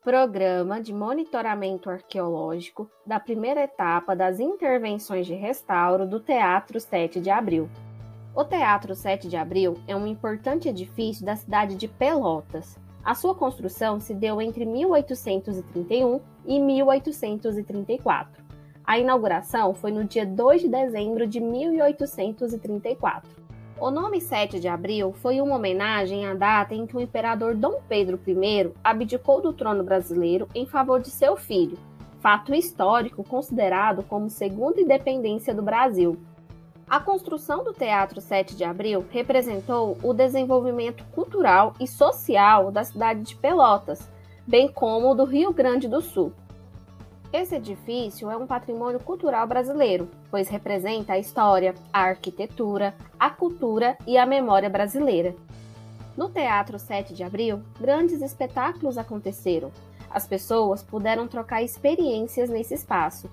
Programa de Monitoramento Arqueológico da primeira etapa das intervenções de restauro do Teatro 7 de Abril. O Teatro 7 de Abril é um importante edifício da cidade de Pelotas. A sua construção se deu entre 1831 e 1834. A inauguração foi no dia 2 de dezembro de 1834. O nome 7 de abril foi uma homenagem à data em que o imperador Dom Pedro I abdicou do trono brasileiro em favor de seu filho, fato histórico considerado como segunda independência do Brasil. A construção do Teatro 7 de Abril representou o desenvolvimento cultural e social da cidade de Pelotas, bem como do Rio Grande do Sul. Esse edifício é um patrimônio cultural brasileiro, pois representa a história, a arquitetura, a cultura e a memória brasileira. No Teatro 7 de Abril, grandes espetáculos aconteceram. As pessoas puderam trocar experiências nesse espaço.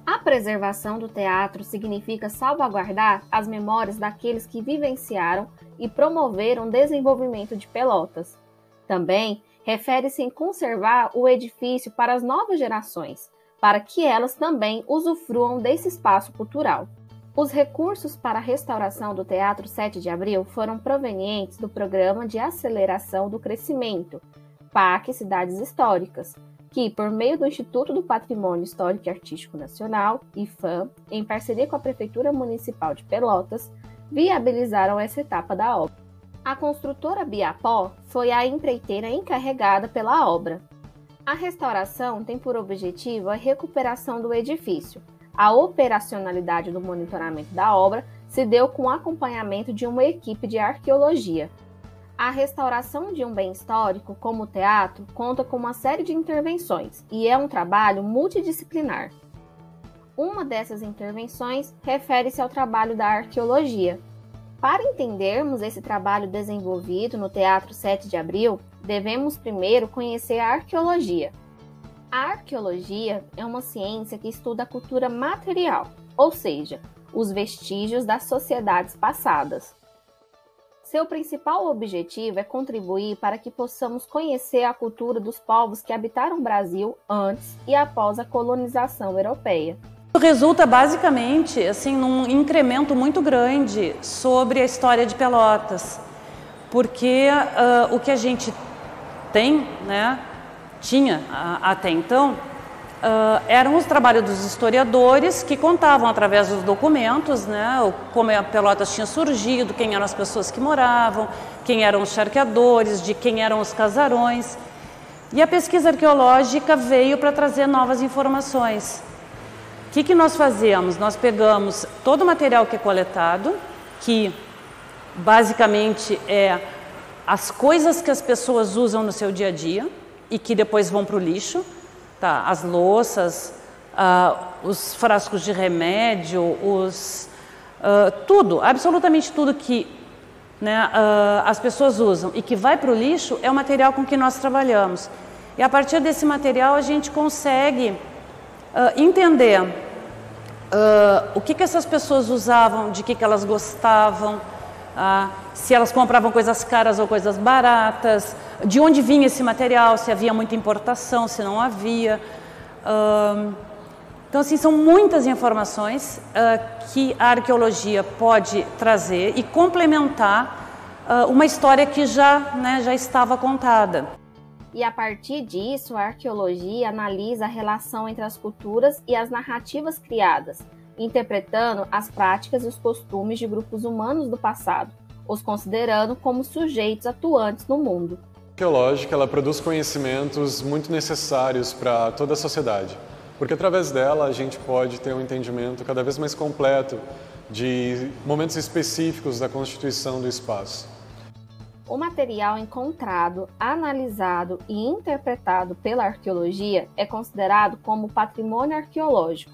A preservação do teatro significa salvaguardar as memórias daqueles que vivenciaram e promoveram o desenvolvimento de Pelotas. Também refere-se em conservar o edifício para as novas gerações, para que elas também usufruam desse espaço cultural. Os recursos para a restauração do Teatro 7 de Abril foram provenientes do Programa de Aceleração do Crescimento, PAC Cidades Históricas, que, por meio do Instituto do Patrimônio Histórico e Artístico Nacional, IFAM, em parceria com a Prefeitura Municipal de Pelotas, viabilizaram essa etapa da obra. A construtora Biapó foi a empreiteira encarregada pela obra. A restauração tem por objetivo a recuperação do edifício. A operacionalidade do monitoramento da obra se deu com o acompanhamento de uma equipe de arqueologia. A restauração de um bem histórico, como o teatro, conta com uma série de intervenções e é um trabalho multidisciplinar. Uma dessas intervenções refere-se ao trabalho da arqueologia. Para entendermos esse trabalho desenvolvido no Teatro 7 de Abril, devemos primeiro conhecer a arqueologia. A arqueologia é uma ciência que estuda a cultura material, ou seja, os vestígios das sociedades passadas. Seu principal objetivo é contribuir para que possamos conhecer a cultura dos povos que habitaram o Brasil antes e após a colonização europeia. Resulta basicamente assim, num incremento muito grande sobre a história de Pelotas, porque o que a gente tem, tinha até então, eram os trabalhos dos historiadores que contavam através dos documentos, como a Pelotas tinha surgido, quem eram as pessoas que moravam, quem eram os charqueadores, de quem eram os casarões. E a pesquisa arqueológica veio para trazer novas informações. O que nós fazemos? Nós pegamos todo o material que é coletado, que basicamente é as coisas que as pessoas usam no seu dia a dia e que depois vão para o lixo, tá? As louças, os frascos de remédio, tudo, absolutamente tudo que as pessoas usam e que vai para o lixo é o material com que nós trabalhamos. E a partir desse material a gente consegue entender o que essas pessoas usavam, de que elas gostavam, se elas compravam coisas caras ou coisas baratas, de onde vinha esse material, se havia muita importação, se não havia. Então, assim, são muitas informações que a arqueologia pode trazer e complementar uma história que já estava contada. E a partir disso, a arqueologia analisa a relação entre as culturas e as narrativas criadas, interpretando as práticas e os costumes de grupos humanos do passado, os considerando como sujeitos atuantes no mundo. A arqueológica ela produz conhecimentos muito necessários para toda a sociedade, porque através dela a gente pode ter um entendimento cada vez mais completo de momentos específicos da constituição do espaço. O material encontrado, analisado e interpretado pela arqueologia é considerado como patrimônio arqueológico.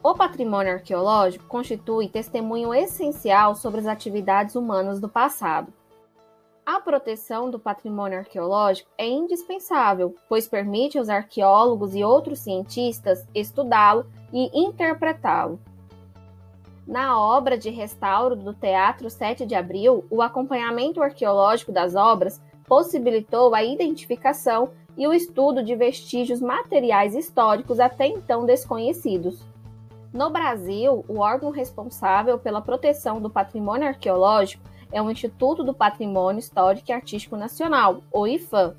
O patrimônio arqueológico constitui testemunho essencial sobre as atividades humanas do passado. A proteção do patrimônio arqueológico é indispensável, pois permite aos arqueólogos e outros cientistas estudá-lo e interpretá-lo. Na obra de restauro do Teatro 7 de Abril, o acompanhamento arqueológico das obras possibilitou a identificação e o estudo de vestígios materiais históricos até então desconhecidos. No Brasil, o órgão responsável pela proteção do patrimônio arqueológico é o Instituto do Patrimônio Histórico e Artístico Nacional, o IPHAN.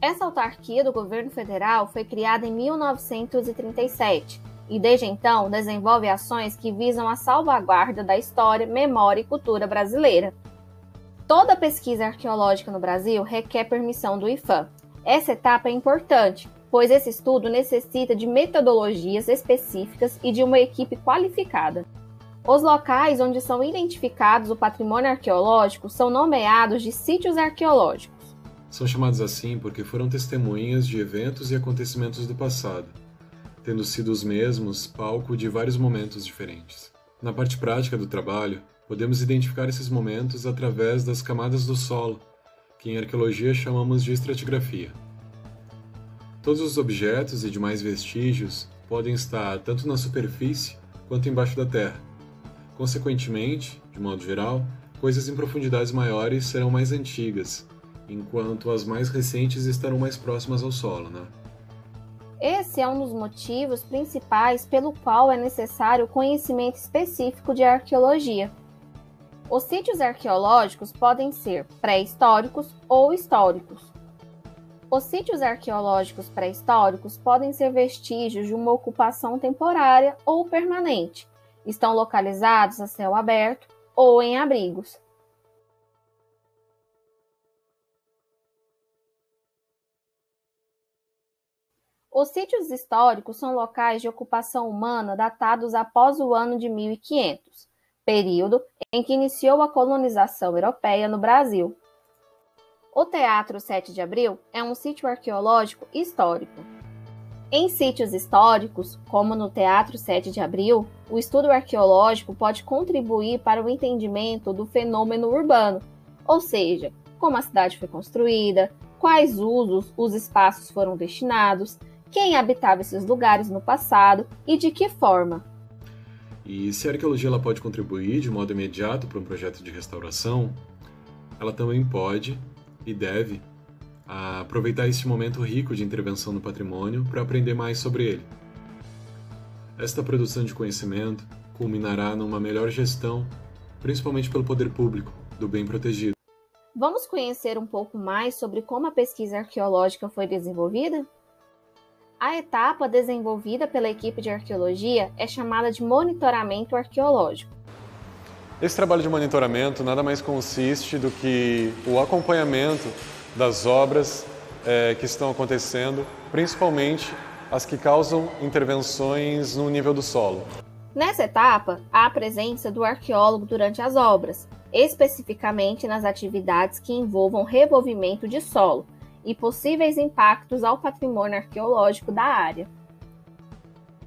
Essa autarquia do governo federal foi criada em 1937 e, desde então, desenvolve ações que visam a salvaguarda da história, memória e cultura brasileira. Toda pesquisa arqueológica no Brasil requer permissão do IPHAN. Essa etapa é importante, pois esse estudo necessita de metodologias específicas e de uma equipe qualificada. Os locais onde são identificados o patrimônio arqueológico são nomeados de sítios arqueológicos. São chamados assim porque foram testemunhas de eventos e acontecimentos do passado, tendo sido os mesmos palco de vários momentos diferentes. Na parte prática do trabalho, podemos identificar esses momentos através das camadas do solo, que em arqueologia chamamos de estratigrafia. Todos os objetos e demais vestígios podem estar tanto na superfície quanto embaixo da terra. Consequentemente, de modo geral, coisas em profundidades maiores serão mais antigas, enquanto as mais recentes estarão mais próximas ao solo, né? Esse é um dos motivos principais pelo qual é necessário conhecimento específico de arqueologia. Os sítios arqueológicos podem ser pré-históricos ou históricos. Os sítios arqueológicos pré-históricos podem ser vestígios de uma ocupação temporária ou permanente. Estão localizados a céu aberto ou em abrigos. Os sítios históricos são locais de ocupação humana datados após o ano de 1500, período em que iniciou a colonização europeia no Brasil. O Teatro 7 de Abril é um sítio arqueológico histórico. Em sítios históricos, como no Teatro 7 de Abril, o estudo arqueológico pode contribuir para o entendimento do fenômeno urbano, ou seja, como a cidade foi construída, quais usos os espaços foram destinados, quem habitava esses lugares no passado e de que forma. E se a arqueologia ela pode contribuir de modo imediato para um projeto de restauração, ela também pode e deve aproveitar este momento rico de intervenção no patrimônio para aprender mais sobre ele. Esta produção de conhecimento culminará numa melhor gestão, principalmente pelo poder público, do bem protegido. Vamos conhecer um pouco mais sobre como a pesquisa arqueológica foi desenvolvida? A etapa desenvolvida pela equipe de arqueologia é chamada de monitoramento arqueológico. Esse trabalho de monitoramento nada mais consiste do que o acompanhamento das obras que estão acontecendo, principalmente as que causam intervenções no nível do solo. Nessa etapa, há a presença do arqueólogo durante as obras, especificamente nas atividades que envolvam revolvimento de solo e possíveis impactos ao patrimônio arqueológico da área.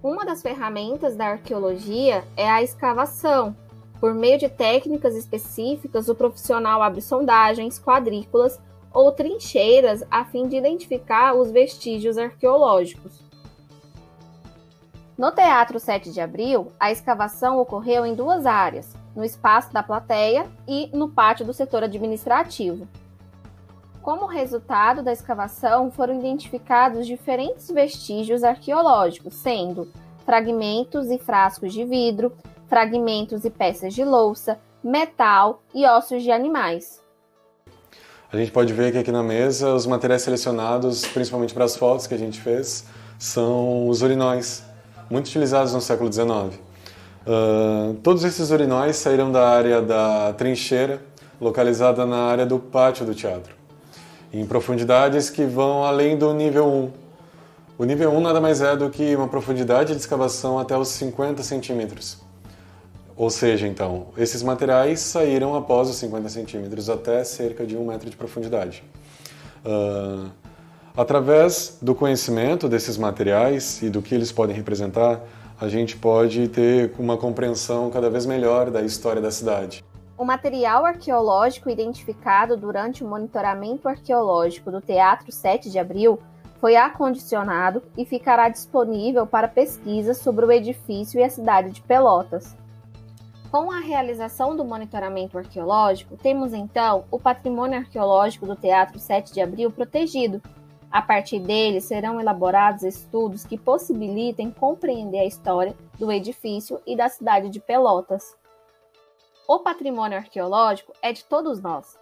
Uma das ferramentas da arqueologia é a escavação. Por meio de técnicas específicas, o profissional abre sondagens, quadrículas ou trincheiras a fim de identificar os vestígios arqueológicos. No Teatro 7 de Abril, a escavação ocorreu em duas áreas, no espaço da plateia e no pátio do setor administrativo. Como resultado da escavação, foram identificados diferentes vestígios arqueológicos, sendo fragmentos e frascos de vidro, fragmentos e peças de louça, metal e ossos de animais. A gente pode ver que aqui na mesa os materiais selecionados, principalmente para as fotos que a gente fez, são os urinóis, muito utilizados no século XIX. Todos esses urinóis saíram da área da trincheira, localizada na área do pátio do teatro, em profundidades que vão além do nível 1. O nível 1 nada mais é do que uma profundidade de escavação até os 50 centímetros. Ou seja, então, esses materiais saíram após os 50 centímetros até cerca de 1 metro de profundidade. Através do conhecimento desses materiais e do que eles podem representar, a gente pode ter uma compreensão cada vez melhor da história da cidade. O material arqueológico identificado durante o monitoramento arqueológico do Teatro 7 de Abril foi acondicionado e ficará disponível para pesquisa sobre o edifício e a cidade de Pelotas. Com a realização do monitoramento arqueológico, temos então o patrimônio arqueológico do Teatro 7 de Abril protegido. A partir dele, serão elaborados estudos que possibilitem compreender a história do edifício e da cidade de Pelotas. O patrimônio arqueológico é de todos nós.